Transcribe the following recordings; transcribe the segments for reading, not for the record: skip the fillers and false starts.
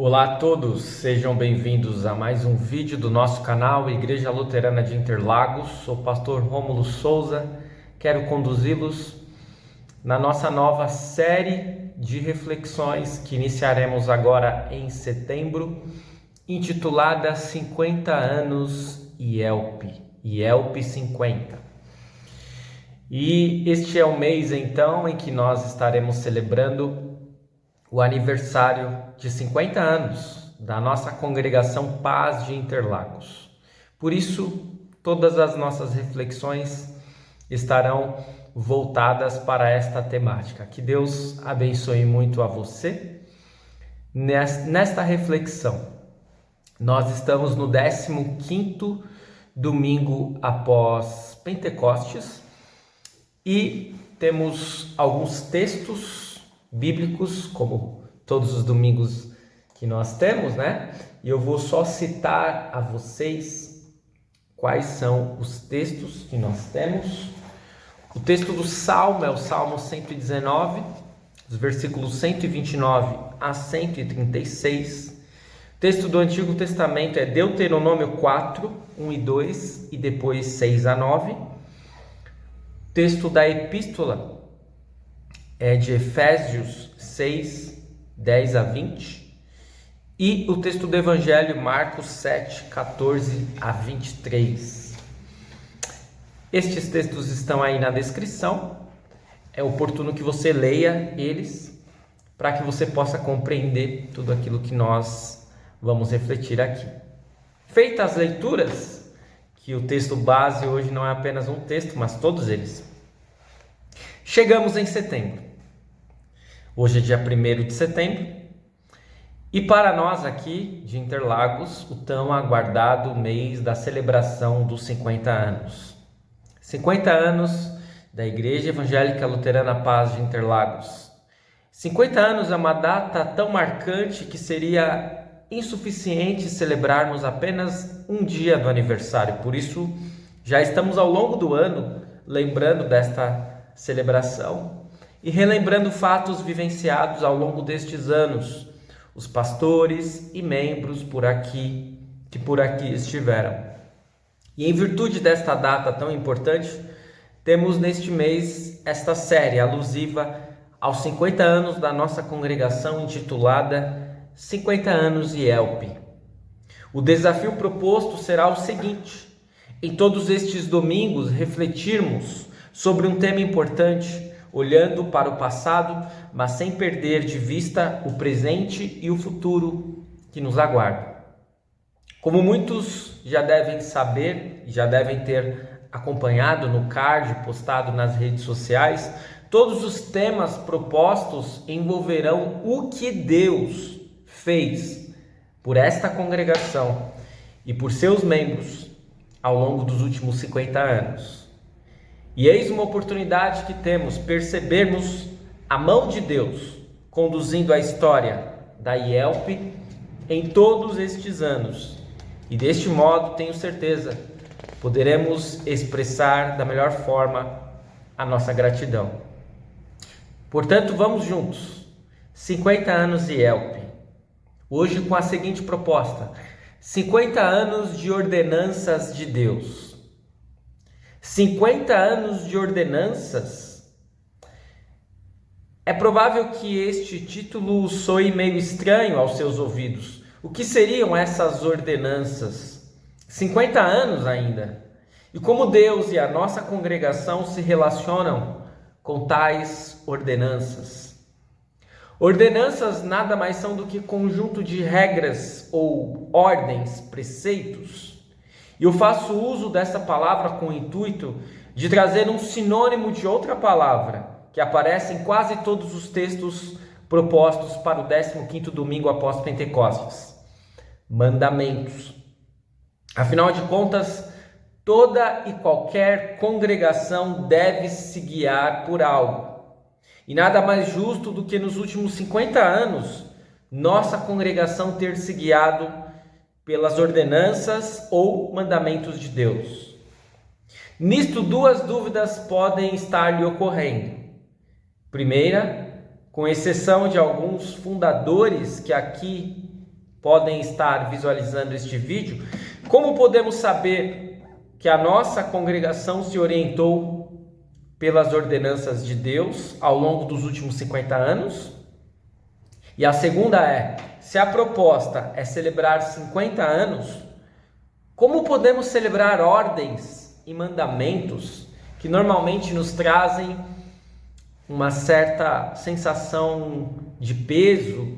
Olá a todos, sejam bem-vindos a mais um vídeo do nosso canal Igreja Luterana de Interlagos. Sou o pastor Rômulo Souza, quero conduzi-los na nossa nova série de reflexões que iniciaremos agora em setembro, intitulada 50 anos IELP 50. E este é o mês então em que nós estaremos celebrando o aniversário de 50 anos da nossa congregação Paz de Interlagos. Por isso, todas as nossas reflexões estarão voltadas para esta temática. Que Deus abençoe muito a você. Nesta reflexão, nós estamos no 15º domingo após Pentecostes e temos alguns textos bíblicos, como todos os domingos que nós temos, né? E eu vou só citar a vocês quais são os textos que nós temos. O texto do Salmo é o Salmo 119, os versículos 129 a 136. O texto do Antigo Testamento é Deuteronômio 4, 1 e 2 e depois 6 a 9. O texto da Epístola é de Efésios 6, 10 a 20, e o texto do Evangelho, Marcos 7, 14 a 23. Estes textos estão aí na descrição, é oportuno que você leia eles, para que você possa compreender tudo aquilo que nós vamos refletir aqui. Feitas as leituras, que o texto base hoje não é apenas um texto, mas todos eles, chegamos em setembro. Hoje é dia 1º de setembro e para nós aqui de Interlagos, o tão aguardado mês da celebração dos 50 anos. 50 anos da Igreja Evangélica Luterana Paz de Interlagos. 50 anos é uma data tão marcante que seria insuficiente celebrarmos apenas um dia do aniversário. Por isso, já estamos ao longo do ano lembrando desta celebração e relembrando fatos vivenciados ao longo destes anos, os pastores e membros que por aqui estiveram. E em virtude desta data tão importante, temos neste mês esta série alusiva aos 50 anos da nossa congregação, intitulada 50 anos IELP. O desafio proposto será o seguinte: em todos estes domingos refletirmos sobre um tema importante, olhando para o passado, mas sem perder de vista o presente e o futuro que nos aguarda. Como muitos já devem saber, já devem ter acompanhado no card postado nas redes sociais, todos os temas propostos envolverão o que Deus fez por esta congregação e por seus membros ao longo dos últimos 50 anos. E eis uma oportunidade que temos percebermos a mão de Deus conduzindo a história da IELP em todos estes anos. E deste modo, tenho certeza, poderemos expressar da melhor forma a nossa gratidão. Portanto, vamos juntos. 50 anos IELP. Hoje com a seguinte proposta: 50 anos de ordenanças de Deus. 50 anos de ordenanças. É provável que este título soe meio estranho aos seus ouvidos. O que seriam essas ordenanças? 50 anos ainda. E como Deus e a nossa congregação se relacionam com tais ordenanças? Ordenanças nada mais são do que conjunto de regras ou ordens, preceitos. E eu faço uso dessa palavra com o intuito de trazer um sinônimo de outra palavra que aparece em quase todos os textos propostos para o 15º domingo após Pentecostes: mandamentos. Afinal de contas, toda e qualquer congregação deve se guiar por algo. E nada mais justo do que nos últimos 50 anos nossa congregação ter se guiado pelas ordenanças ou mandamentos de Deus. Nisto, duas dúvidas podem estar lhe ocorrendo. Primeira, com exceção de alguns fundadores que aqui podem estar visualizando este vídeo, como podemos saber que a nossa congregação se orientou pelas ordenanças de Deus ao longo dos últimos 50 anos? E a segunda é, se a proposta é celebrar 50 anos, como podemos celebrar ordens e mandamentos que normalmente nos trazem uma certa sensação de peso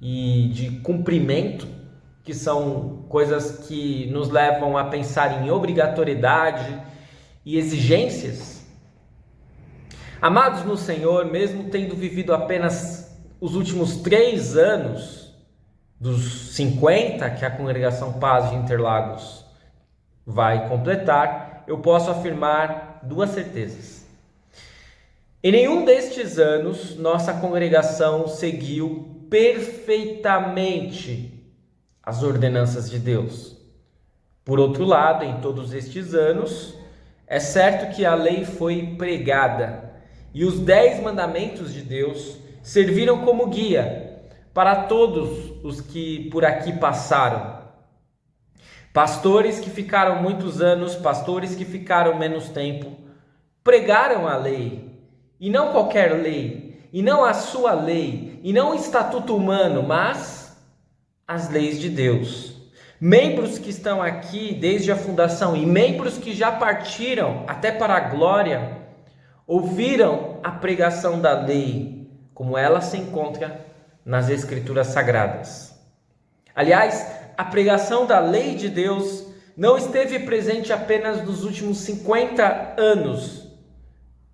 e de cumprimento, que são coisas que nos levam a pensar em obrigatoriedade e exigências? Amados no Senhor, mesmo tendo vivido apenas os últimos 3 anos dos 50 que a Congregação Paz de Interlagos vai completar, eu posso afirmar 2 certezas. Em nenhum destes anos, nossa congregação seguiu perfeitamente as ordenanças de Deus. Por outro lado, em todos estes anos, é certo que a lei foi pregada e os 10 mandamentos de Deus serviram como guia para todos os que por aqui passaram. Pastores que ficaram muitos anos, pastores que ficaram menos tempo, pregaram a lei, e não qualquer lei, e não a sua lei, e não o estatuto humano, mas as leis de Deus. Membros que estão aqui desde a fundação e membros que já partiram até para a glória, ouviram a pregação da lei, como ela se encontra nas Escrituras Sagradas. Aliás, a pregação da lei de Deus não esteve presente apenas nos últimos 50 anos,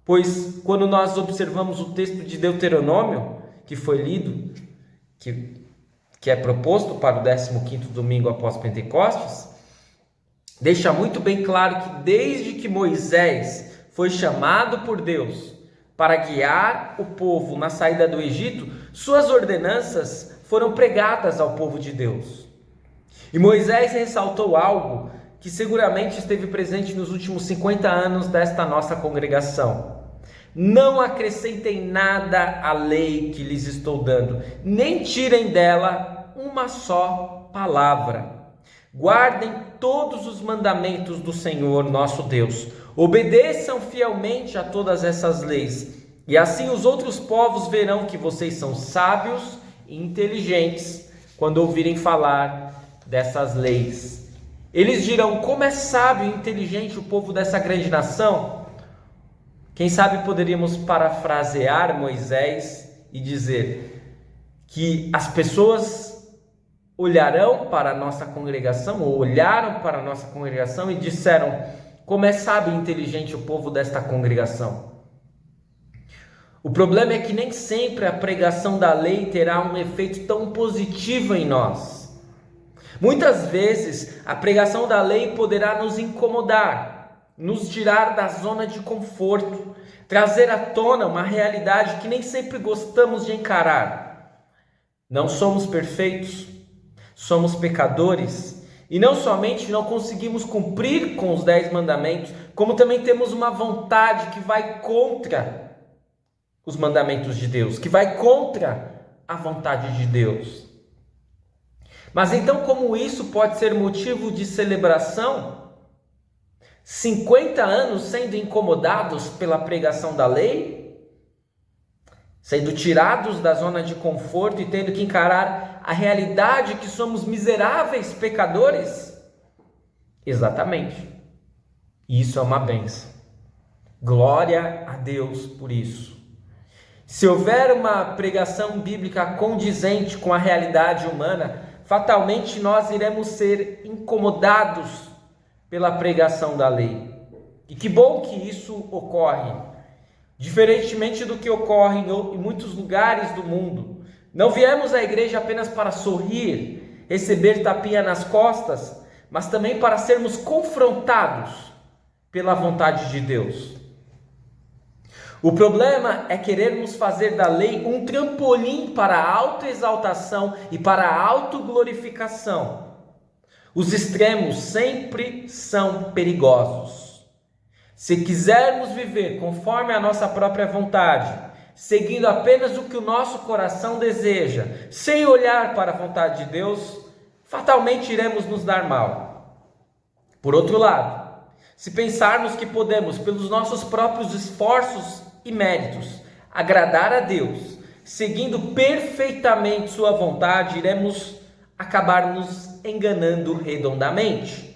pois quando nós observamos o texto de Deuteronômio, que foi lido, que é proposto para o 15º domingo após Pentecostes, deixa muito bem claro que desde que Moisés foi chamado por Deus para guiar o povo na saída do Egito, suas ordenanças foram pregadas ao povo de Deus. E Moisés ressaltou algo que seguramente esteve presente nos últimos 50 anos desta nossa congregação. Não acrescentem nada à lei que lhes estou dando, nem tirem dela uma só palavra. Guardem todos os mandamentos do Senhor nosso Deus. Obedeçam fielmente a todas essas leis, e assim os outros povos verão que vocês são sábios e inteligentes quando ouvirem falar dessas leis. Eles dirão: como é sábio e inteligente o povo dessa grande nação. Quem sabe poderíamos parafrasear Moisés e dizer que as pessoas olharão para a nossa congregação, ou olharam para a nossa congregação e disseram: como é sábio e inteligente o povo desta congregação. O problema é que nem sempre a pregação da lei terá um efeito tão positivo em nós. Muitas vezes a pregação da lei poderá nos incomodar, nos tirar da zona de conforto, trazer à tona uma realidade que nem sempre gostamos de encarar. Não somos perfeitos, somos pecadores, e não somente não conseguimos cumprir com os 10 mandamentos, como também temos uma vontade que vai contra os mandamentos de Deus, que vai contra a vontade de Deus. Mas então, como isso pode ser motivo de celebração? 50 anos sendo incomodados pela pregação da lei? Sendo tirados da zona de conforto e tendo que encarar a realidade que somos miseráveis pecadores? Exatamente. Isso é uma bênção. Glória a Deus por isso. Se houver uma pregação bíblica condizente com a realidade humana, fatalmente nós iremos ser incomodados pela pregação da lei. E que bom que isso ocorre. Diferentemente do que ocorre em muitos lugares do mundo, não viemos à igreja apenas para sorrir, receber tapinha nas costas, mas também para sermos confrontados pela vontade de Deus. O problema é querermos fazer da lei um trampolim para a autoexaltação e para a autoglorificação. Os extremos sempre são perigosos. Se quisermos viver conforme a nossa própria vontade, seguindo apenas o que o nosso coração deseja, sem olhar para a vontade de Deus, fatalmente iremos nos dar mal. Por outro lado, se pensarmos que podemos, pelos nossos próprios esforços e méritos, agradar a Deus, seguindo perfeitamente sua vontade, iremos acabar nos enganando redondamente.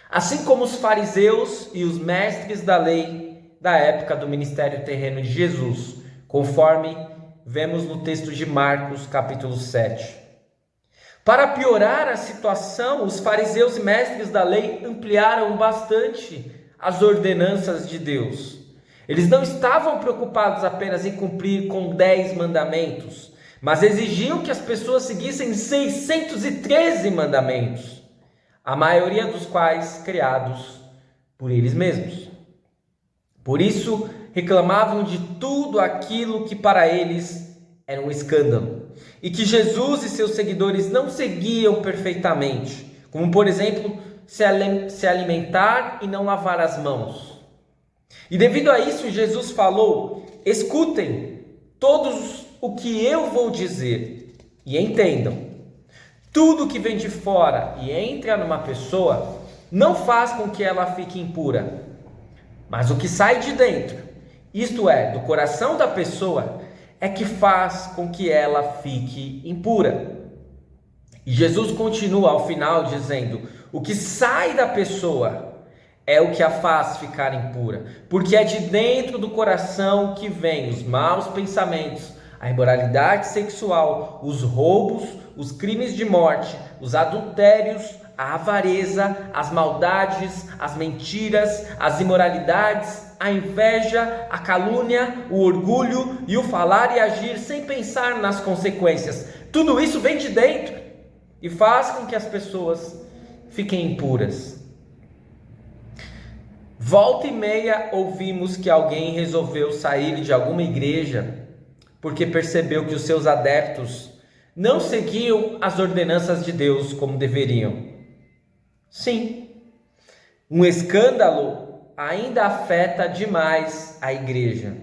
Assim como os fariseus e os mestres da lei da época do ministério terreno de Jesus, conforme vemos no texto de Marcos, capítulo 7. Para piorar a situação, os fariseus e mestres da lei ampliaram bastante as ordenanças de Deus. Eles não estavam preocupados apenas em cumprir com 10 mandamentos, mas exigiam que as pessoas seguissem 613 mandamentos, a maioria dos quais criados por eles mesmos. Por isso, reclamavam de tudo aquilo que para eles era um escândalo, e que Jesus e seus seguidores não seguiam perfeitamente, como por exemplo, se alimentar e não lavar as mãos. E devido a isso, Jesus falou: escutem todos o que eu vou dizer e entendam. Tudo que vem de fora e entra numa pessoa não faz com que ela fique impura, mas o que sai de dentro, isto é, do coração da pessoa, é que faz com que ela fique impura. E Jesus continua ao final dizendo: o que sai da pessoa é o que a faz ficar impura, porque é de dentro do coração que vêm os maus pensamentos, a imoralidade sexual, os roubos, os crimes de morte, os adultérios, a avareza, as maldades, as mentiras, as imoralidades, a inveja, a calúnia, o orgulho e o falar e agir sem pensar nas consequências. Tudo isso vem de dentro e faz com que as pessoas fiquem impuras. Volta e meia ouvimos que alguém resolveu sair de alguma igreja porque percebeu que os seus adeptos não seguiam as ordenanças de Deus como deveriam. Sim, um escândalo ainda afeta demais a igreja.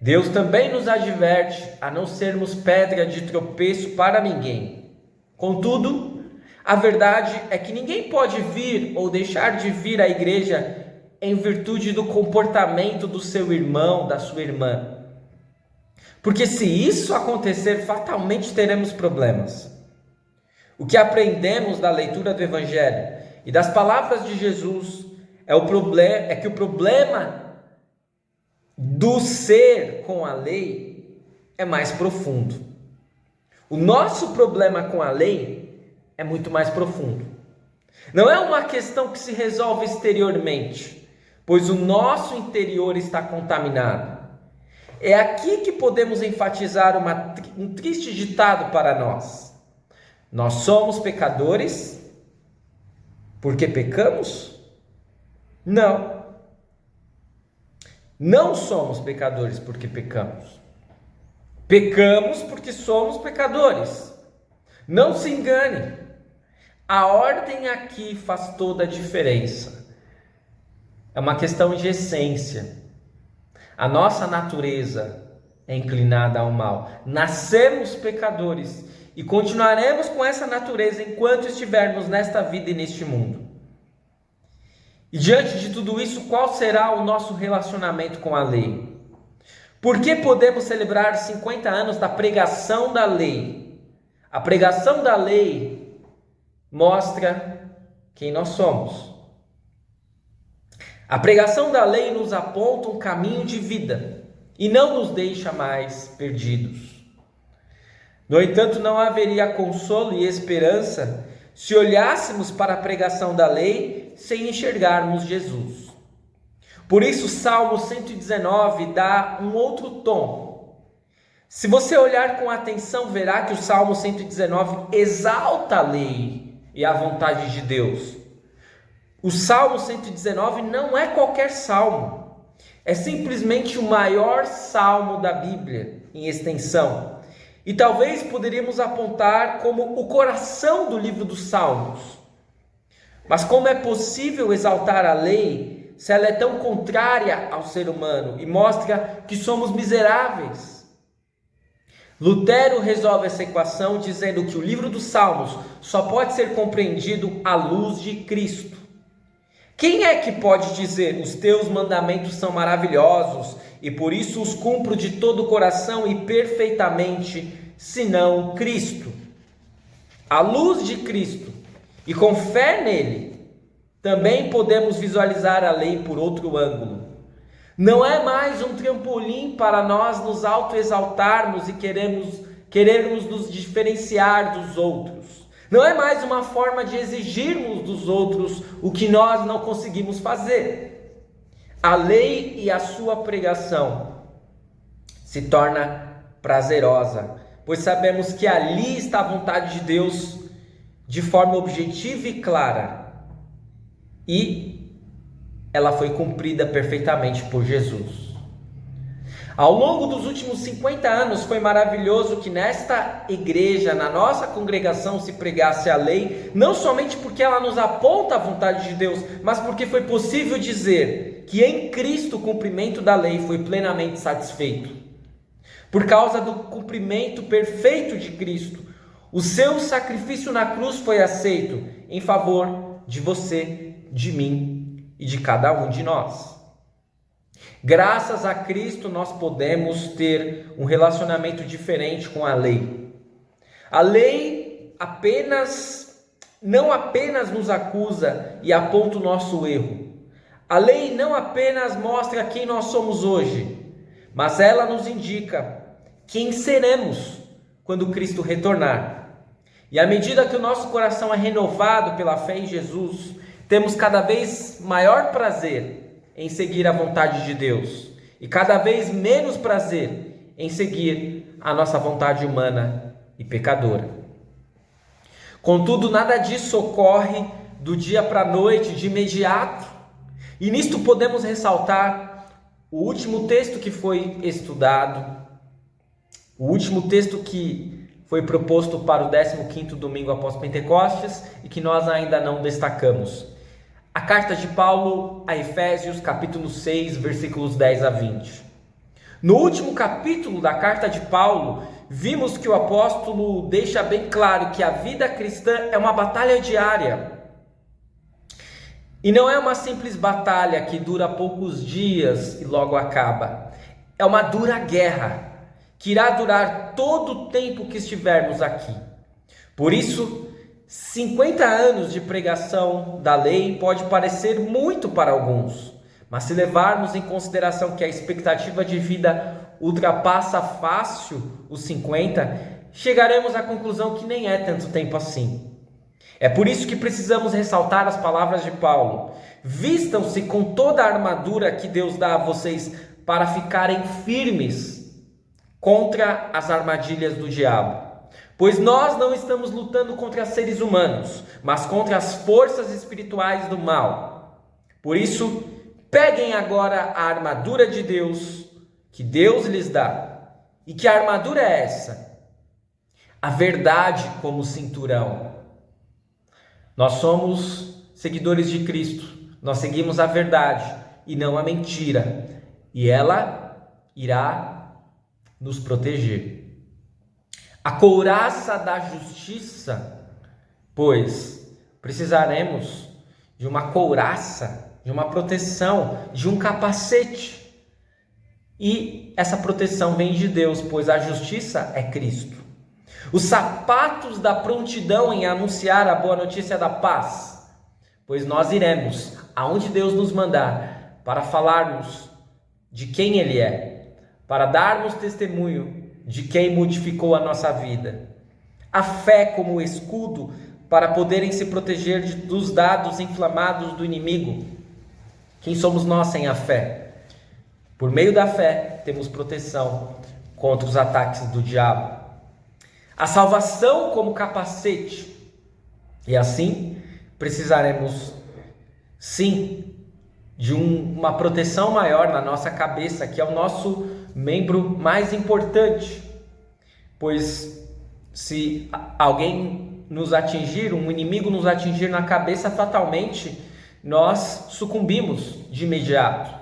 Deus também nos adverte a não sermos pedra de tropeço para ninguém. Contudo, a verdade é que ninguém pode vir ou deixar de vir à igreja em virtude do comportamento do seu irmão, da sua irmã. Porque se isso acontecer, fatalmente teremos problemas. O que aprendemos da leitura do Evangelho e das palavras de Jesus é que o problema do ser com a lei é mais profundo. O nosso problema com a lei é muito mais profundo. Não é uma questão que se resolve exteriormente, pois o nosso interior está contaminado. É aqui que podemos enfatizar um triste ditado para nós. Nós somos pecadores porque pecamos? Não. Não somos pecadores porque pecamos. Pecamos porque somos pecadores. Não se engane. A ordem aqui faz toda a diferença. É uma questão de essência. A nossa natureza é inclinada ao mal. Nascemos pecadores e continuaremos com essa natureza enquanto estivermos nesta vida e neste mundo. E diante de tudo isso, qual será o nosso relacionamento com a lei? Por que podemos celebrar 50 anos da pregação da lei? A pregação da lei mostra quem nós somos. A pregação da lei nos aponta um caminho de vida e não nos deixa mais perdidos. No entanto, não haveria consolo e esperança se olhássemos para a pregação da lei sem enxergarmos Jesus. Por isso, o Salmo 119 dá um outro tom. Se você olhar com atenção, verá que o Salmo 119 exalta a lei e a vontade de Deus. O Salmo 119 não é qualquer salmo, é simplesmente o maior salmo da Bíblia em extensão. E talvez poderíamos apontar como o coração do livro dos Salmos. Mas como é possível exaltar a lei se ela é tão contrária ao ser humano e mostra que somos miseráveis? Lutero resolve essa equação dizendo que o livro dos Salmos só pode ser compreendido à luz de Cristo. Quem é que pode dizer: os teus mandamentos são maravilhosos e por isso os cumpro de todo o coração e perfeitamente, senão Cristo? À luz de Cristo e com fé nele, também podemos visualizar a lei por outro ângulo. Não é mais um trampolim para nós nos autoexaltarmos e querermos nos diferenciar dos outros. Não é mais uma forma de exigirmos dos outros o que nós não conseguimos fazer. A lei e a sua pregação se torna prazerosa, pois sabemos que ali está a vontade de Deus de forma objetiva e clara. E ela foi cumprida perfeitamente por Jesus. Ao longo dos últimos 50 anos, foi maravilhoso que nesta igreja, na nossa congregação, se pregasse a lei, não somente porque ela nos aponta a vontade de Deus, mas porque foi possível dizer que em Cristo o cumprimento da lei foi plenamente satisfeito. Por causa do cumprimento perfeito de Cristo, o seu sacrifício na cruz foi aceito em favor de você, de mim e de cada um de nós. Graças a Cristo nós podemos ter um relacionamento diferente com a lei. A lei não apenas nos acusa e aponta o nosso erro. A lei não apenas mostra quem nós somos hoje, mas ela nos indica quem seremos quando Cristo retornar. E à medida que o nosso coração é renovado pela fé em Jesus, temos cada vez maior prazer em seguir a vontade de Deus e cada vez menos prazer em seguir a nossa vontade humana e pecadora. Contudo, nada disso ocorre do dia para a noite, de imediato. E nisto podemos ressaltar o último texto que foi estudado, o último texto que foi proposto para o 15º domingo após Pentecostes e que nós ainda não destacamos. A carta de Paulo a Efésios, capítulo 6, versículos 10 a 20. No último capítulo da carta de Paulo, vimos que o apóstolo deixa bem claro que a vida cristã é uma batalha diária. E não é uma simples batalha que dura poucos dias e logo acaba. É uma dura guerra, que irá durar todo o tempo que estivermos aqui. Por isso, 50 anos de pregação da lei pode parecer muito para alguns, mas se levarmos em consideração que a expectativa de vida ultrapassa fácil os 50, chegaremos à conclusão que nem é tanto tempo assim. É por isso que precisamos ressaltar as palavras de Paulo: vistam-se com toda a armadura que Deus dá a vocês para ficarem firmes contra as armadilhas do diabo. Pois nós não estamos lutando contra seres humanos, mas contra as forças espirituais do mal. Por isso, peguem agora a armadura de Deus, que Deus lhes dá. E que armadura é essa? A verdade como cinturão. Nós somos seguidores de Cristo, nós seguimos a verdade e não a mentira, e ela irá nos proteger. A couraça da justiça, pois precisaremos de uma couraça, de uma proteção, de um capacete. E essa proteção vem de Deus, pois a justiça é Cristo. Os sapatos da prontidão em anunciar a boa notícia da paz, pois nós iremos aonde Deus nos mandar para falarmos de quem Ele é, para darmos testemunho de quem modificou a nossa vida. A fé como escudo para poderem se proteger dos dados inflamados do inimigo. Quem somos nós sem a fé? Por meio da fé, temos proteção contra os ataques do diabo. A salvação como capacete. E assim, precisaremos, sim, de uma proteção maior na nossa cabeça, que é o nosso membro mais importante, pois se alguém nos atingir, um inimigo nos atingir na cabeça, fatalmente nós sucumbimos de imediato.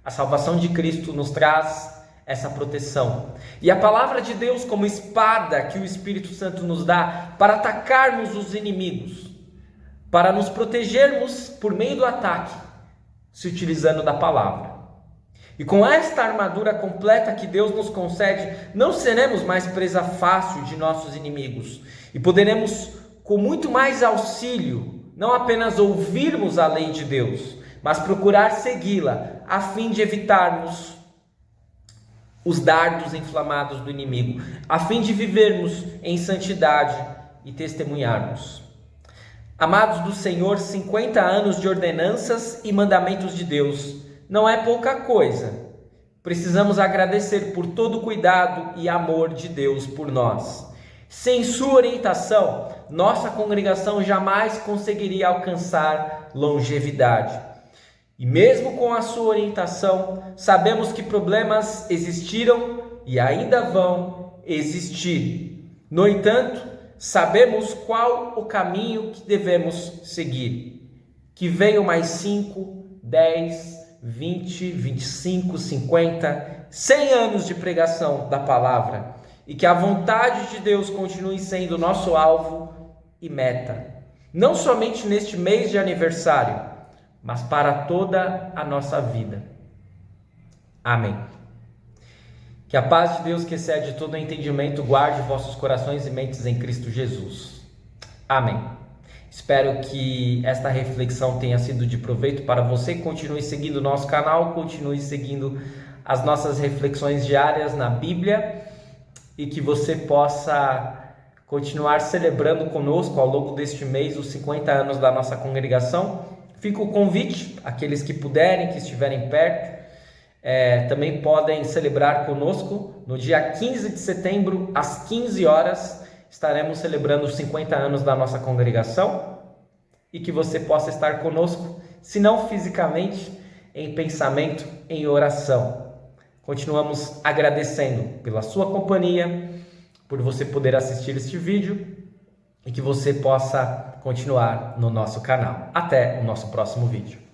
A salvação de Cristo nos traz essa proteção. E a palavra de Deus, como espada que o Espírito Santo nos dá para atacarmos os inimigos, para nos protegermos por meio do ataque, se utilizando da palavra. E com esta armadura completa que Deus nos concede, não seremos mais presa fácil de nossos inimigos e poderemos, com muito mais auxílio, não apenas ouvirmos a lei de Deus, mas procurar segui-la, a fim de evitarmos os dardos inflamados do inimigo, a fim de vivermos em santidade e testemunharmos. Amados do Senhor, 50 anos de ordenanças e mandamentos de Deus não é pouca coisa. Precisamos agradecer por todo o cuidado e amor de Deus por nós. Sem sua orientação, nossa congregação jamais conseguiria alcançar longevidade. E mesmo com a sua orientação, sabemos que problemas existiram e ainda vão existir. No entanto, sabemos qual o caminho que devemos seguir. Que venham mais 5, 10, 20, 25, 50, 100 anos de pregação da palavra. E que a vontade de Deus continue sendo nosso alvo e meta. Não somente neste mês de aniversário, mas para toda a nossa vida. Amém. Que a paz de Deus, que excede todo entendimento, guarde vossos corações e mentes em Cristo Jesus. Amém. Espero que esta reflexão tenha sido de proveito para você. Continue seguindo o nosso canal, continue seguindo as nossas reflexões diárias na Bíblia e que você possa continuar celebrando conosco ao longo deste mês os 50 anos da nossa congregação. Fica o convite, aqueles que puderem, que estiverem perto, também podem celebrar conosco. No dia 15 de setembro, às 15 horas, estaremos celebrando os 50 anos da nossa congregação e que você possa estar conosco, se não fisicamente, em pensamento, em oração. Continuamos agradecendo pela sua companhia, por você poder assistir este vídeo e que você possa continuar no nosso canal. Até o nosso próximo vídeo.